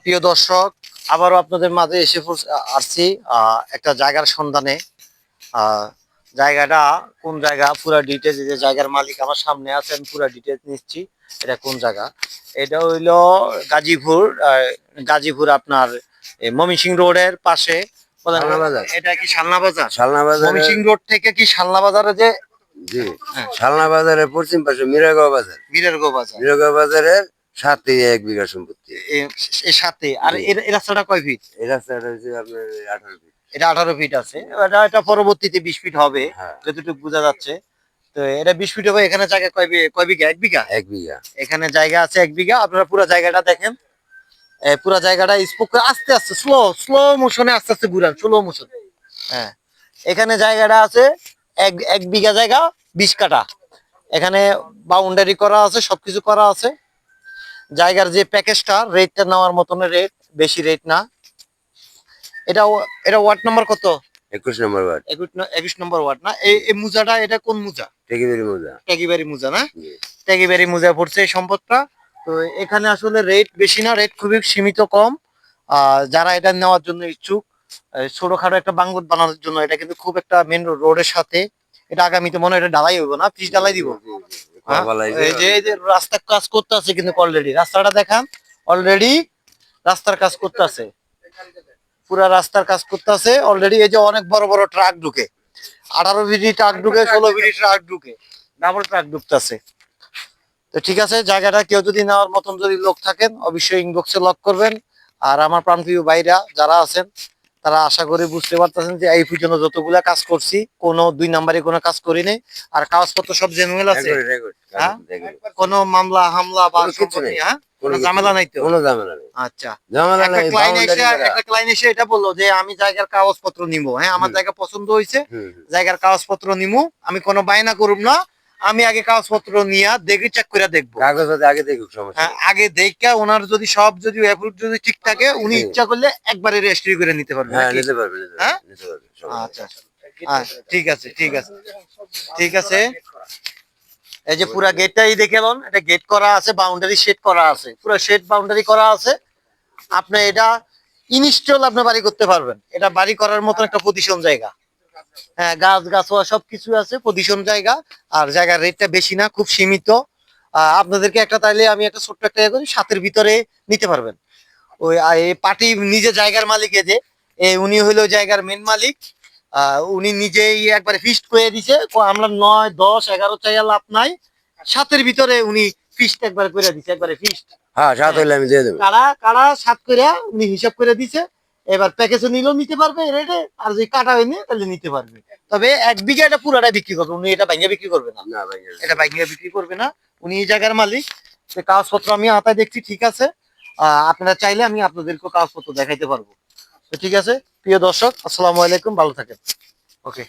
প্রিয় দর্শক, আবারও আপনাদের মাঝে এসে আসছি একটা জায়গার সন্ধানে। জায়গাটা কোন জায়গা পুরো ডিটেলস, যে জায়গার মালিক আমার সামনে আছেন, পুরো ডিটেলস নিচ্ছি। এটা কোন জায়গা? এটা হইলো গাজীপুর। গাজীপুর আপনার ময়মনসিংহ রোডের পাশে। এটা কি শালনা বাজার? শালনা বাজার ময়মনসিংহ রোড থেকে কি শালনা বাজারে যে? জি, শালনা বাজারের পশ্চিম পাশে মিরাগাঁও বাজার। মিরাগাঁও বাজারের সাথে 1 বিঘা সম্পত্তি। এর সাথে আর এই রাস্তাটা কয় ফিট? এই রাস্তাটা হচ্ছে আপনার 18 ফিট। এটা 18 ফিট আছে। এটা পরবর্তীতে 20 ফিট হবে, যতটুকু বোঝা যাচ্ছে। তো এটা 20 ফিট হবে। এখানে জায়গা কয় বিঘা? 1 বিঘা। 1 বিঘা এখানে জায়গা আছে 1 বিঘা। আপনারা পুরো জায়গাটা দেখেন। পুরো জায়গাটা স্পোক করে আস্তে আস্তে স্লো মোশনে আস্তে আস্তে ঘুরান, স্লো মোশন। হ্যাঁ, এখানে জায়গাটা আছে এক বিঘা জায়গা, 20 কাঠা। এখানে বাউন্ডারি করা আছে, সবকিছু করা আছে। জায়গার যে প্যাকেজটা, রেটটা নেওয়ার মতন রেট, বেশি রেট না। এটা ওয়ার্ড নাম্বার কত? 21 নম্বর ওয়ার্ড। 21 নম্বর ওয়ার্ড না? এই মুজাটা, এটা কোন মুজা? টেকিবাড়ি মুজা। টেকিবাড়ি মুজা না? টেকিবাড়ি মুজা পড়ছে এই সম্পদটা। তো এখানে আসলে রেট বেশি না, রেট খুবই সীমিত, কম। যারা এটা নেওয়ার জন্য ইচ্ছুক, ছোটখাটো একটা বাংলো বানানোর জন্য, এটা কিন্তু খুব একটা মেন রোডের সাথে। এটা আগামীতে মনে হয় এটা ঢালাই হইব না, পিচ ঢালাই দিব। এই যে রাস্তার কাজ করতে আছে কিন্তু অলরেডি, রাস্তাটা দেখান। অলরেডি রাস্তার কাজ করতে আছে, পুরা রাস্তার কাজ করতে আছে অলরেডি। এই যে অনেক বড় বড় ট্রাক ঢুকে, 18 ফিটি ট্রাক ঢুকে, 16 ফিটি ট্রাক ঢুকে, ডাবল ট্রাক ঢুকতেছে। তো ঠিক আছে, জায়গাটা কেউ যদি নেওয়ার মতন যদি লোক থাকেন, অবশ্যই ইনবক্সে লক করবেন। আর আমার প্রাণপ্রিয় ভাইরা যারা আছেন, তারা আশা করি বুঝতে পারতেছেন যে এই পর্যন্ত যতগুলা কাজ করছি, কোনো 2 নাম্বারে কোনো কাজ করিনি। আর কাগজপত্র সব জেনুইন আছে, কোনো মামলা হামলা বা কিছু নেই। কোনো ঝামেলা নাই তো? কোনো ঝামেলা নেই। আচ্ছা, একটা ক্লায়েন্ট এসে এটা বললো যে আমি জায়গার কাগজপত্র নিবো। হ্যাঁ, আমার জায়গা পছন্দ হয়েছে, জায়গার কাগজপত্র নিবো। আমি কোনো বায়না করব না, আমি আগে কাগজপত্র নিয়ে দেখি, চেক করে দেখবো। আগে দেখে ওনার যদি সব যদি অ্যাপ্রুভ যদি ঠিক থাকে, উনি ইচ্ছা করলে একবারে রেজিস্ট্রি করে নিতে পারবে। হ্যাঁ, আচ্ছা, ঠিক আছে, ঠিক আছে, ঠিক আছে। এই যে পুরা গেটটাই দেখে নেন, এটা গেট করা আছে, বাউন্ডারি শেড করা আছে, পুরো শেড বাউন্ডারি করা আছে। আপনি এটা ইনস্টল আপনি বাড়ি করতে পারবেন। এটা বাড়ি করার মতো একটা পজিশন জায়গা। হ্যাঁ, গাছওয়া সবকিছু আছে, পজিশন জায়গা। আর জায়গার রেটটা বেশি না, খুব সীমিত। আপনাদেরকে একটা, তাইলে আমি একটা ছোট্ট একটা করি, 7-এর ভিতরে নিতে পারবেন। ওই পার্টি নিজে জায়গার মালিক, যে উনি হইলো জায়গার মেন মালিক। উনি নিজেই একবারে ফিক্সড করে দিছে, আমরা 9, 10, 11 চাইয়া লাভ নাই, 7-এর ভিতরে উনি ফিক্সড একবারে করে দিছে, একবারে ফিক্সড। হ্যাঁ, 7 হইলে আমি দিয়ে দেব। কাড়া 7 করে উনি হিসাব করে দিছে। এবার প্যাকেজও নিলেও নিতে পারবে রেটে, আর যদি কাটা হয়নি তাহলে নিতে পারবে। তবে 1 বিঘা এটা পুরাটা বিক্রি করবে, উনি এটা ভাঙিয়ে বিক্রি করবে না। এটা ভাঙিয়ে বিক্রি করবে না, উনি এই জায়গার মালিক। কাগজপত্র আমি হাতায় দেখছি, ঠিক আছে। আপনারা চাইলে আমি আপনাদেরকে কাগজপত্র দেখাইতে পারবো। তো ঠিক আছে, প্রিয় দর্শক, আসসালামু আলাইকুম, ভালো থাকেন। ওকে।